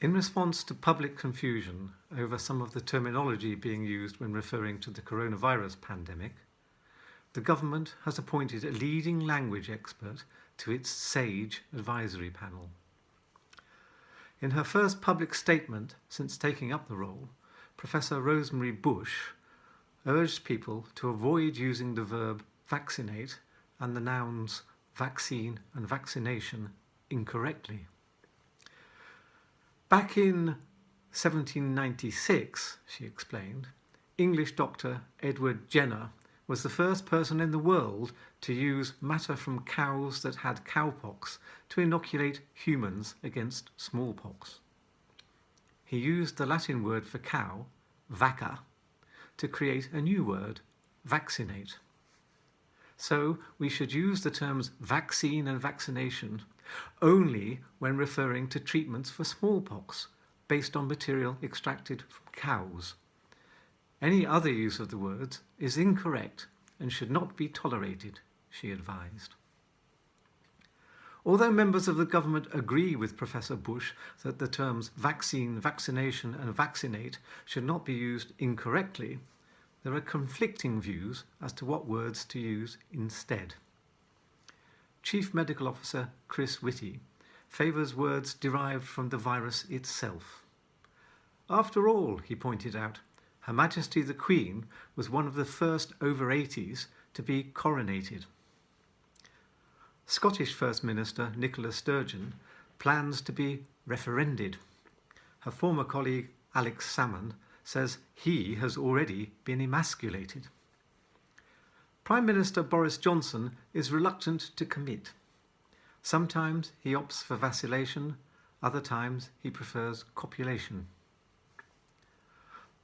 In response to public confusion over some of the terminology being used when referring to the coronavirus pandemic, the government has appointed a leading language expert to its SAGE advisory panel. In her first public statement since taking up the role, Professor Rosemary Bush urged people to avoid using the verb vaccinate and the nouns vaccine and vaccination incorrectly. Back in 1796, she explained, English doctor Edward Jenner was the first person in the world to use matter from cows that had cowpox to inoculate humans against smallpox. He used the Latin word for cow, vacca, to create a new word, vaccinate. So we should use the terms vaccine and vaccination only when referring to treatments for smallpox based on material extracted from cows. Any other use of the words is incorrect and should not be tolerated, she advised. Although members of the government agree with Professor Bush that the terms vaccine, vaccination and vaccinate should not be used incorrectly, there are conflicting views as to what words to use instead. Chief Medical Officer Chris Whitty favours words derived from the virus itself. After all, he pointed out, Her Majesty the Queen was one of the first over 80s to be coronated. Scottish First Minister Nicola Sturgeon plans to be referended. Her former colleague Alex Salmond says he has already been emasculated. Prime Minister Boris Johnson is reluctant to commit. Sometimes he opts for vacillation, other times he prefers copulation.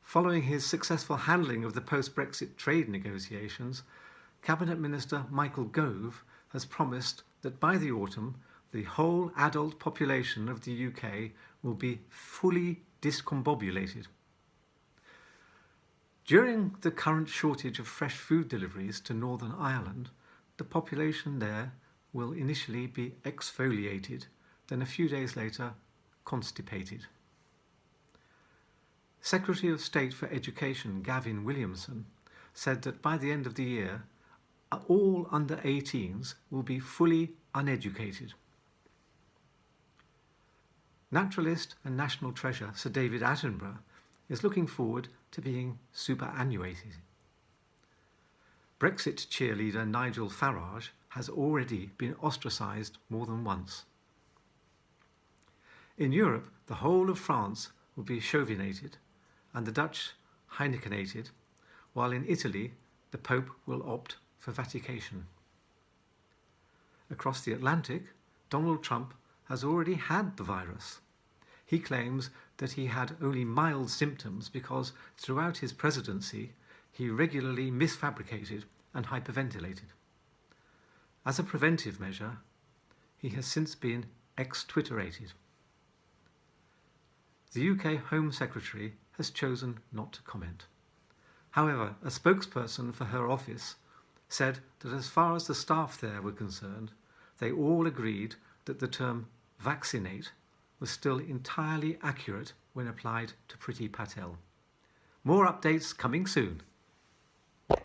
Following his successful handling of the post-Brexit trade negotiations, Cabinet Minister Michael Gove has promised that by the autumn, the whole adult population of the UK will be fully discombobulated. During the current shortage of fresh food deliveries to Northern Ireland, the population there will initially be exfoliated, then a few days later constipated. Secretary of State for Education Gavin Williamson said that by the end of the year, all under 18s will be fully uneducated. Naturalist and national treasure Sir David Attenborough is looking forward to being superannuated. Brexit cheerleader Nigel Farage has already been ostracised more than once. In Europe, the whole of France will be chauvinated and the Dutch Heinekenated, while in Italy the Pope will opt for vatication. Across the Atlantic, Donald Trump has already had the virus. He claims that he had only mild symptoms because throughout his presidency he regularly misfabricated and hyperventilated. As a preventive measure, he has since been ex-Twitterated. The UK Home Secretary has chosen not to comment. However, a spokesperson for her office said that as far as the staff there were concerned, they all agreed that the term vaccinate was still entirely accurate when applied to Priti Patel. More updates coming soon.